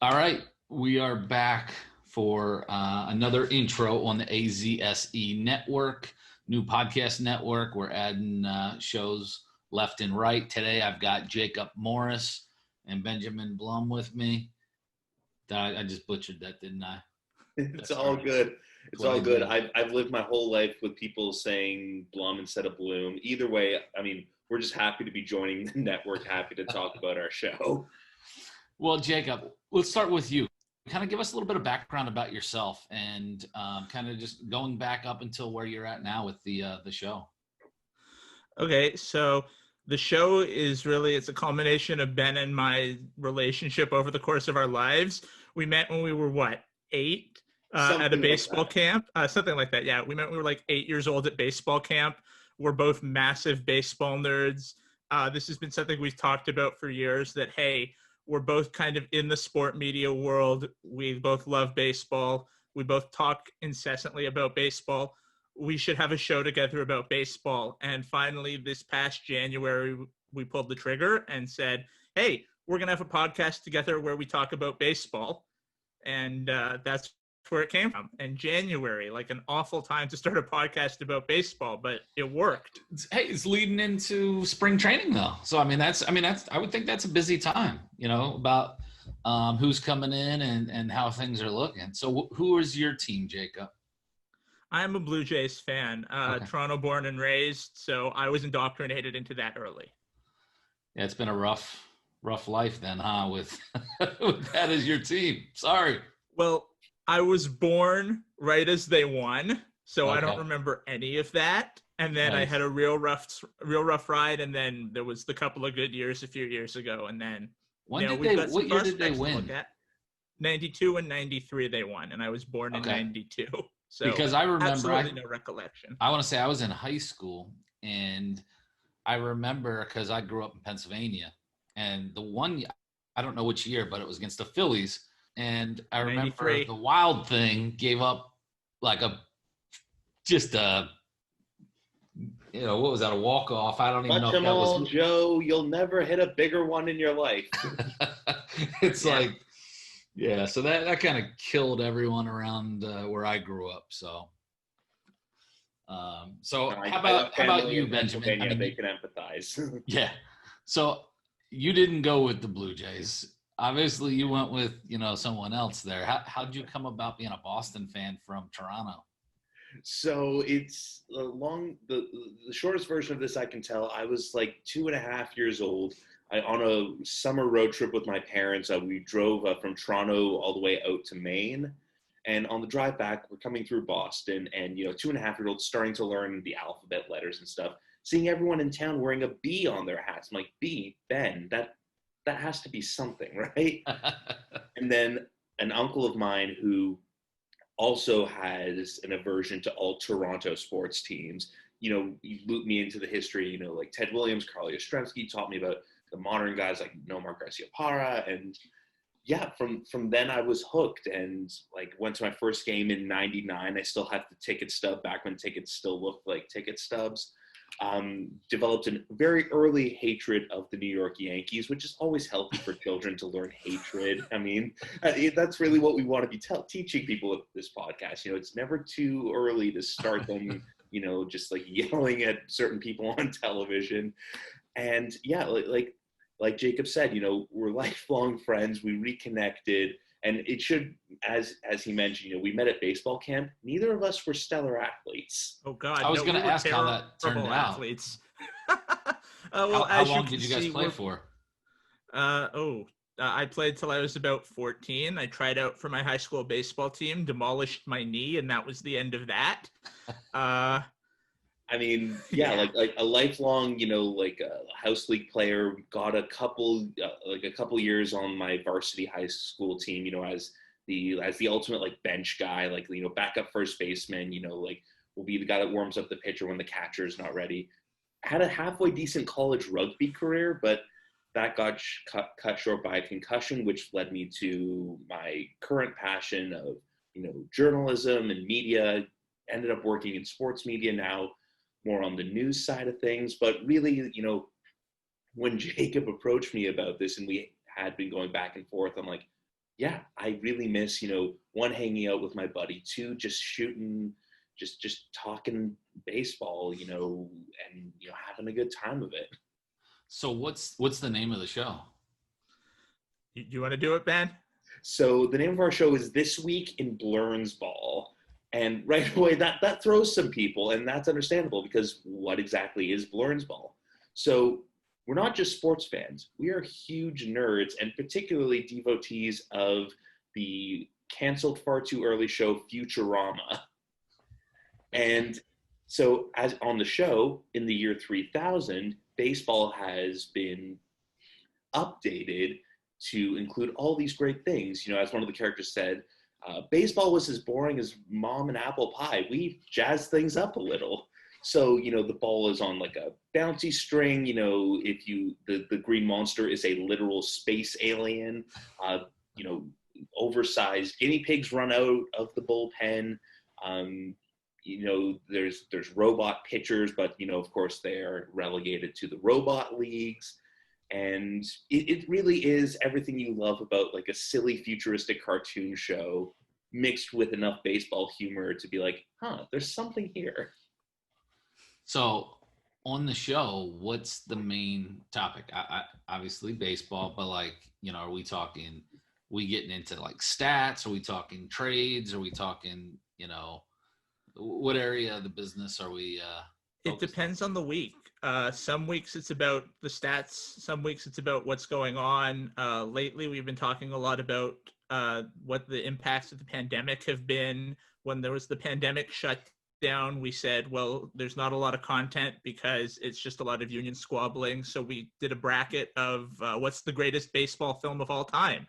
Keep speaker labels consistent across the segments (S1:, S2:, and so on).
S1: All right, we are back for another intro on the AZSE network, new podcast network. We're adding shows left and right. Today I've got Jacob Morris and Benjamin Blum with me. I just butchered that, didn't I?
S2: It's
S1: That's
S2: all
S1: right.
S2: good.
S1: That's
S2: It's
S1: what
S2: all
S1: I
S2: good.
S1: do.
S2: I've lived my whole life with people saying Blum instead of Bloom. Either way, we're just happy to be joining the network, happy to talk about our show.
S1: Well, Jacob, let's start with you. Kind of give us a little bit of background about yourself and kind of just going back up until where you're at now with the show.
S3: Okay, so the show is really it's a culmination of Ben and my relationship over the course of our lives. We met when we were what, 8 at a
S2: Something like
S3: baseball
S2: that.
S3: camp, something like that. Yeah, we met when we were like 8 years old at baseball camp. We're both massive baseball nerds. This has been something we've talked about for years. That hey, we're both kind of in the sport media world. We both love baseball. We both talk incessantly about baseball. We should have a show together about baseball. And finally, this past January, we pulled the trigger and said, hey, we're going to have a podcast together where we talk about baseball. And that's where it came from. And January, like an awful time to start a podcast about baseball, but it worked.
S1: Hey, it's leading into spring training though. So that's I would think that's a busy time, about who's coming in and how things are looking. So who is your team, Jacob?
S3: I'm a Blue Jays fan,
S1: Okay.
S3: Toronto born and raised, so I was indoctrinated into that early.
S1: Yeah, it's been a rough life then, huh? With, with that as your team. Sorry.
S3: Well, I was born right as they won, so I don't
S1: Okay.
S3: remember any of that. And then I
S1: Nice.
S3: had a real rough ride, and then there was the couple of good years a few years ago, and then we've got some
S1: What year did they
S3: prospects to look
S1: win?
S3: at. 92 and 93 they won, and I was born in
S1: Okay.
S3: 92. So
S1: Because I remember
S3: absolutely no recollection.
S1: I want to say I was in high school, and I remember because I grew up in Pennsylvania, and I don't know which year, but it was against the Phillies, and I remember
S3: 93.
S1: the Wild thing gave up like just a what was that, a walk off? I don't even know
S2: Touch
S1: if
S2: them
S1: that was.
S2: all, Joe. You'll never hit a bigger one in your life.
S1: It's
S3: Yeah.
S1: like, yeah. So that kind of killed everyone around where I grew up. So. How about you, Benjamin?
S2: They can empathize.
S1: Yeah. So you didn't go with the Blue Jays. Obviously, you went with someone else there. How'd you come about being a Boston fan from Toronto?
S2: So it's the shortest version of this I can tell. I was like 2.5 years old. On a summer road trip with my parents. We drove from Toronto all the way out to Maine. And on the drive back, we're coming through Boston, and 2.5-year-olds starting to learn the alphabet letters and stuff. Seeing everyone in town wearing a B on their hats, I'm like, B, Ben, that has to be something, right? And then an uncle of mine who also has an aversion to all Toronto sports teams. You loop me into the history. Like Ted Williams, Carl Yastrzemski taught me about the modern guys like Nomar Garciaparra, and yeah, from then I was hooked, and like went to my first game in '99. I still have the ticket stub back when tickets still looked like ticket stubs. Developed a very early hatred of the New York Yankees, which is always healthy for children to learn hatred. That's really what we want to be teaching people with this podcast. It's never too early to start them, just like yelling at certain people on television. And yeah, like Jacob said, we're lifelong friends. We reconnected, and it should, as he mentioned, we met at baseball camp. Neither of us were stellar athletes.
S3: Oh God,
S1: I was going to ask how that turned
S3: terrible
S1: out.
S3: athletes.
S1: How long did you guys play for?
S3: I played till I was about 14. I tried out for my high school baseball team, demolished my knee, and that was the end of that.
S2: Like a lifelong, like a house league player. Got a couple years on my varsity high school team. As the ultimate like bench guy, like backup first baseman. Like will be the guy that warms up the pitcher when the catcher's not ready. Had a halfway decent college rugby career, but that got cut short by a concussion, which led me to my current passion of journalism and media. Ended up working in sports media now, more on the news side of things. But really, when Jacob approached me about this and we had been going back and forth, I'm like, yeah, I really miss, one, hanging out with my buddy, two, just shooting, just talking baseball, and having a good time of it.
S1: So what's the name of the show?
S3: You want to do it, Ben?
S2: So the name of our show is This Week in Blernsball. And right away, that throws some people, and that's understandable because what exactly is Blernsball? So we're not just sports fans. We are huge nerds, and particularly devotees of the canceled far too early show Futurama. And so as on the show, in the year 3000, baseball has been updated to include all these great things. As one of the characters said, baseball was as boring as mom and apple pie. We jazzed things up a little. So, the ball is on like a bouncy string. If the green monster is a literal space alien. Oversized guinea pigs run out of the bullpen. There's robot pitchers, but of course they are relegated to the robot leagues. And it really is everything you love about like a silly futuristic cartoon show mixed with enough baseball humor to be like, there's something here.
S1: So on the show, what's the main topic? I obviously baseball, but like, are we getting into like stats? Are we talking trades? Are we talking, what area of the business are we
S3: It depends on the week. Some weeks it's about the stats. Some weeks it's about what's going on. Lately, we've been talking a lot about what the impacts of the pandemic have been. When there was the pandemic shutdown, we said, well, there's not a lot of content because it's just a lot of union squabbling. So we did a bracket of what's the greatest baseball film of all time.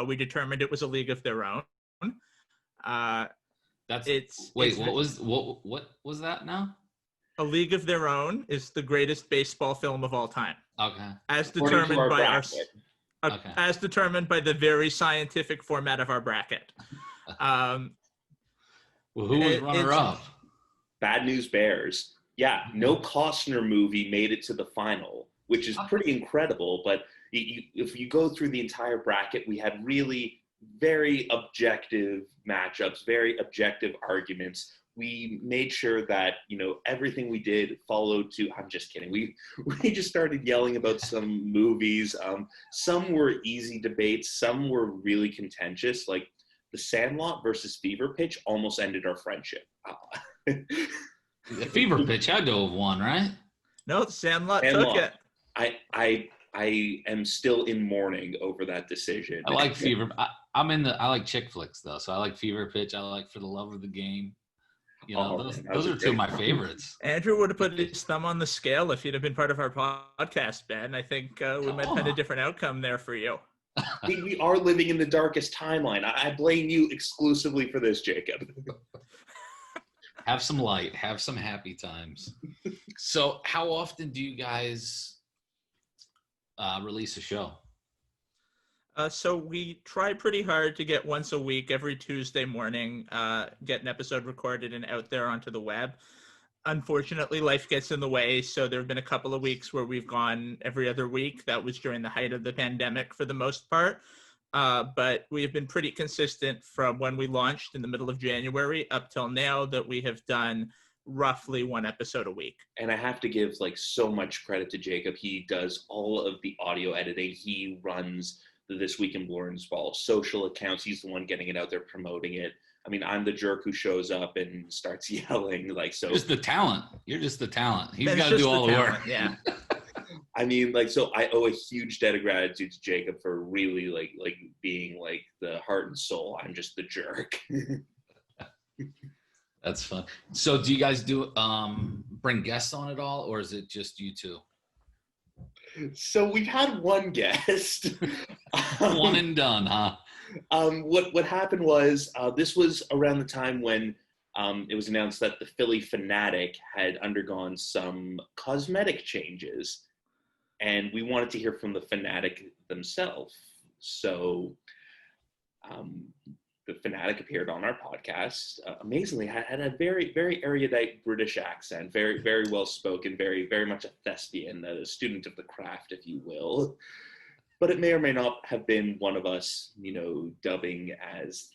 S3: We determined it was A League of Their Own.
S1: What was that now?
S3: A League of Their Own is the greatest baseball film of all time.
S1: Okay.
S3: As determined by
S1: Okay.
S3: as determined by the very scientific format of our bracket.
S1: Well, who was runner-up?
S2: Bad News Bears. Yeah, no Costner movie made it to the final, which is pretty incredible. But if you go through the entire bracket, we had really very objective matchups, very objective arguments. We made sure that, everything we did followed to, I'm just kidding. We just started yelling about some movies. Some were easy debates. Some were really contentious. Like The Sandlot versus Fever Pitch almost ended our friendship.
S1: The Fever Pitch had to have won, right?
S3: No, The Sandlot took it.
S2: I am still in mourning over that decision.
S1: I like Fever. I like chick flicks though. So I like Fever Pitch. I like For the Love of the Game. Those are two of my favorites.
S3: Andrew would have put his thumb on the scale if he'd have been part of our podcast, Ben. I think we might have had a different outcome there for you.
S2: We are living in the darkest timeline. I blame you exclusively for this, Jacob.
S1: Have some light. Have some happy times. So how often do you guys release a show?
S3: So we try pretty hard to get once a week, every Tuesday morning, get an episode recorded and out there onto the web. Unfortunately, life gets in the way, so there have been a couple of weeks where we've gone every other week. That was during the height of the pandemic for the most part. But we have been pretty consistent from when we launched in the middle of January up till now that we have done roughly one episode a week.
S2: And I have to give so much credit to Jacob. He does all of the audio editing. He runs the This Week in Blernsball social accounts. He's the one getting it out there, promoting it. I mean, I'm the jerk who shows up and starts yelling so.
S1: Just the talent. You're just the talent. He's got to do all the work.
S3: Yeah.
S2: I mean, so I owe a huge debt of gratitude to Jacob for really being the heart and soul. I'm just the jerk.
S1: That's fun. So do you guys bring guests on at all, or is it just you two?
S2: So we've had one guest.
S1: One and done, huh?
S2: What happened was this was around the time when it was announced that the Philly Fanatic had undergone some cosmetic changes, and we wanted to hear from the Fanatic themselves. So the Fanatic appeared on our podcast. Amazingly, had a very, very erudite British accent, very, very well spoken, very, very much a thespian, a student of the craft, if you will. but it may or may not have been one of us, dubbing as.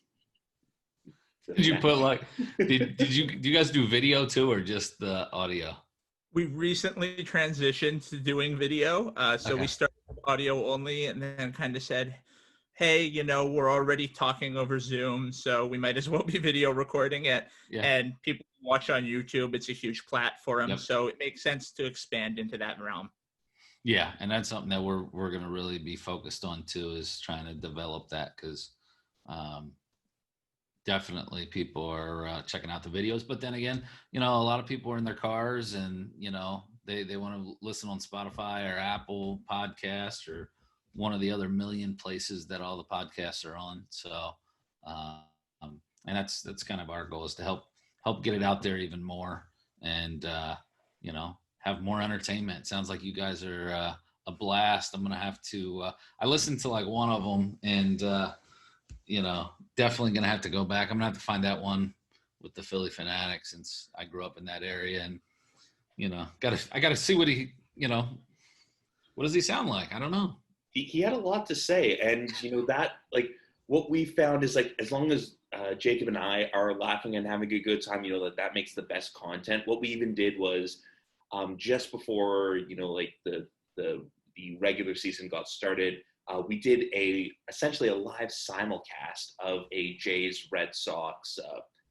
S1: Did you put like? Do you guys do video too, or just the audio?
S3: We recently transitioned to doing video, so
S1: Okay.
S3: we started with audio only, and then kind of said, "Hey, we're already talking over Zoom, so we might as well be video recording it."
S1: Yeah.
S3: And people watch on YouTube; it's a huge platform,
S1: Yep.
S3: so it makes sense to expand into that realm.
S1: Yeah, and that's something that we're going to really be focused on too, is trying to develop that, because definitely people are checking out the videos. But then again, a lot of people are in their cars, and they want to listen on Spotify or Apple Podcast or one of the other million places that all the podcasts are on. So, and that's kind of our goal, is to help get it out there even more, and have more entertainment. Sounds like you guys are a blast. I'm gonna have to. I listened to like one of them, and definitely gonna have to go back. I'm gonna have to find that one with the Philly Fanatic, since I grew up in that area, and I gotta see what he, what does he sound like? I don't know.
S2: He had a lot to say, and that, like, what we found is, like, as long as Jacob and I are laughing and having a good time, that makes the best content. What we even did was, just before like the regular season got started, we did essentially a live simulcast of a Jays Red Sox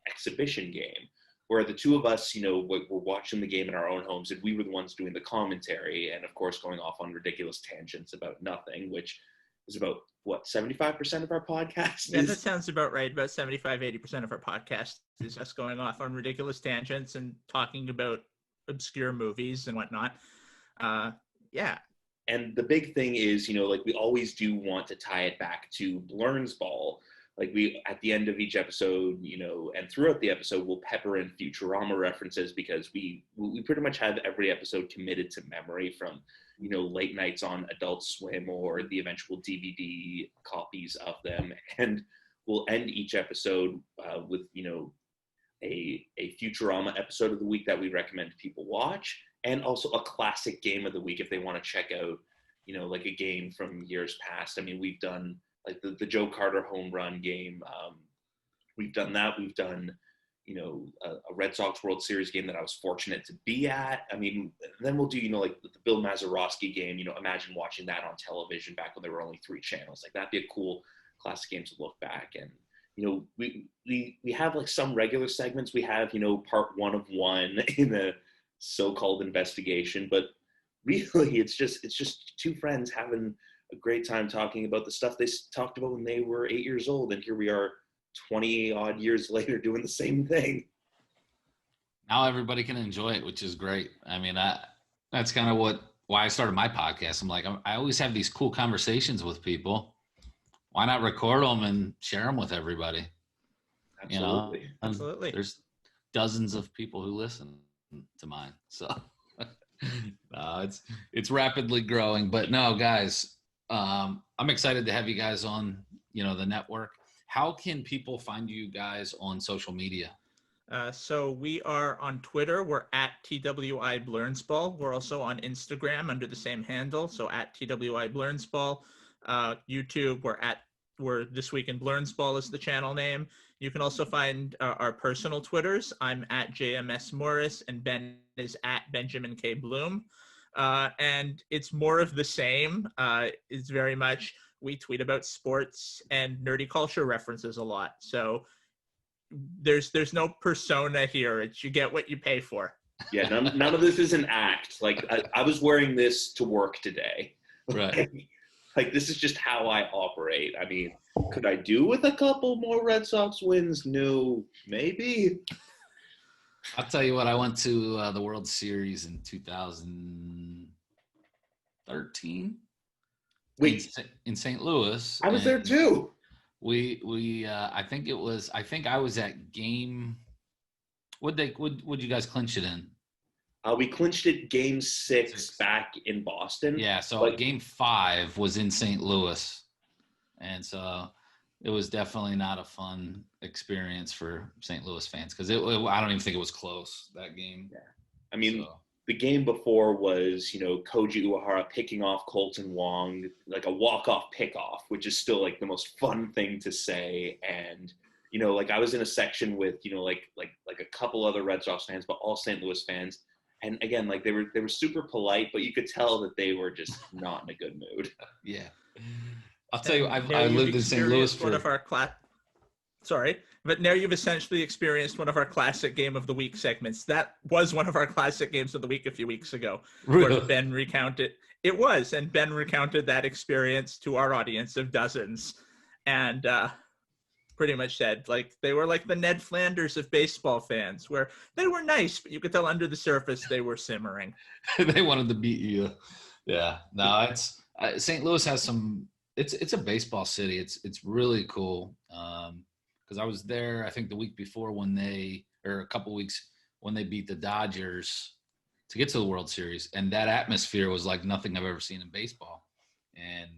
S2: exhibition game, where the two of us, were watching the game in our own homes, and we were the ones doing the commentary, and of course going off on ridiculous tangents about nothing, which is about, what, 75% of our podcast?
S3: Yeah, that sounds about right. About 75-80% of our podcast is us going off on ridiculous tangents and talking about obscure movies and whatnot. Yeah.
S2: And the big thing is, like, we always do want to tie it back to Blernsball. Like, we, at the end of each episode, and throughout the episode, we'll pepper in Futurama references, because we pretty much have every episode committed to memory, from, late nights on Adult Swim or the eventual DVD copies of them. And we'll end each episode with, a Futurama episode of the week that we recommend people watch, and also a classic game of the week if they want to check out, like a game from years past. I mean, we've done like the Joe Carter home run game. We've done that. We've done, a Red Sox World Series game that I was fortunate to be at. I mean, then we'll do, like the Bill Mazeroski game. Imagine watching that on television back when there were only 3 channels. Like, that'd be a cool classic game to look back. And we have like some regular segments. We have, part 1 of 1 in the so-called investigation, but really it's just 2 friends having a great time talking about the stuff they talked about when they were 8 years old, and here we are 20 odd years later doing the same thing.
S1: Now everybody can enjoy it, which is great. I mean, that's kind of why I started my podcast. I'm like, I always have these cool conversations with people. Why not record them and share them with everybody?
S2: Absolutely.
S3: Absolutely.
S1: There's dozens of people who listen to mine, so it's rapidly growing. But no, guys, I'm excited to have you guys on, the network. How can people find you guys on social media?
S3: So we are on Twitter. We're at TWI Blernsball. We're also on Instagram under the same handle, so at TWI Blernsball. YouTube, we're This Week in Blernsball is the channel name. You can also find our personal Twitters. I'm at JMS Morris, and Ben is at Benjamin K. Blum. And it's more of the same. It's very much, we tweet about sports and nerdy culture references a lot. So there's no persona here. It's, you get what you pay for.
S2: Yeah, none of this is an act. Like, I was wearing this to work today.
S1: Right.
S2: Like, this is just how I operate. I mean, could I do with a couple more Red Sox wins? No, maybe.
S1: I'll tell you what, I went to the World Series in 2013.
S2: Wait,
S1: in St. Louis.
S2: I was there too.
S1: I think I was at game. Would you guys clinch it in?
S2: We clinched it game 6 back in Boston.
S1: Yeah, so game 5 was in St. Louis, and so it was definitely not a fun experience for St. Louis fans, because I don't even think it was close, that game.
S2: Yeah, I mean, the game before was, Koji Uehara picking off Colton Wong, like a walk-off pick-off, which is still like the most fun thing to say. And, like I was in a section with, like a couple other Red Sox fans, but all St. Louis fans. And again, like they were super polite, but you could tell that they were just not in a good mood.
S1: Yeah. I'll tell you,
S3: And now
S1: I
S3: you've
S1: lived in St. Louis
S3: experienced one
S1: for
S3: of our Sorry, but now you've essentially experienced one of our classic game of the week segments. That was one of our classic games of the week a few weeks ago, where
S1: Really?
S3: Ben recounted. It was, and Ben recounted that experience to our audience of dozens, and pretty much said like they were like the Ned Flanders of baseball fans, where they were nice, but you could tell under the surface they were simmering.
S1: They wanted to beat you. Yeah. No, it's St. Louis has some. It's a baseball city. It's really cool. Because I was there, I think the week before or a couple weeks when they beat the Dodgers to get to the World Series, and that atmosphere was like nothing I've ever seen in baseball. And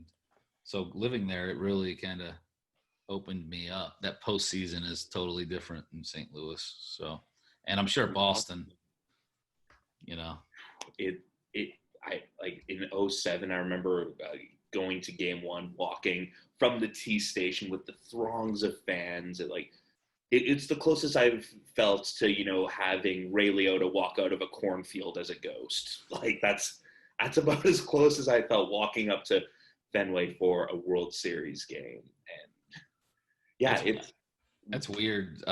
S1: so living there, it really kind of opened me up. That postseason is totally different in St. Louis. So, and I'm sure Boston,
S2: I like in 07, I remember going to game one, walking from the T station with the throngs of fans. It's the closest I've felt to, having Ray Liotta walk out of a cornfield as a ghost. Like that's about as close as I felt walking up to Fenway for a World Series game. And yeah,
S1: that's weird.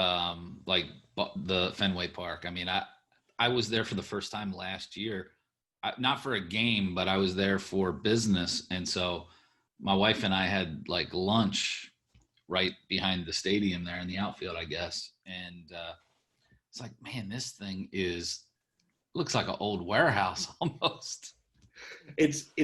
S1: Like the Fenway Park. I mean, I was there for the first time last year. Not for a game, but I was there for business. And so my wife and I had like lunch right behind the stadium there in the outfield, I guess. And it's like, man, this thing looks like an old warehouse almost.
S2: It's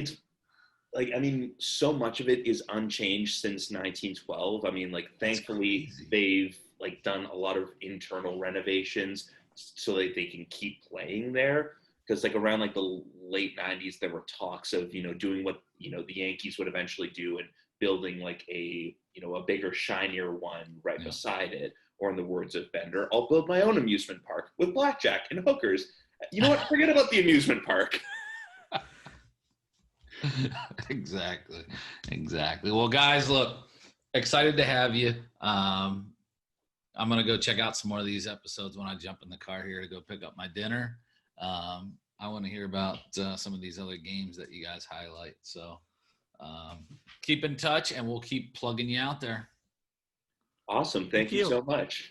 S2: like, I mean, so much of it is unchanged since 1912. I mean, like, thankfully they've like done a lot of internal renovations so that they can keep playing there. Because like around like the late 90s, there were talks of, doing what, the Yankees would eventually do and building like a bigger, shinier one right beside it. Or in the words of Bender, I'll build my own amusement park with blackjack and hookers. You know what? Forget about the amusement park.
S1: Exactly. Well, guys, look, excited to have you. I'm going to go check out some more of these episodes when I jump in the car here to go pick up my dinner. I want to hear about some of these other games that you guys highlight. So keep in touch and we'll keep plugging you out there.
S2: Awesome. Thank you so much.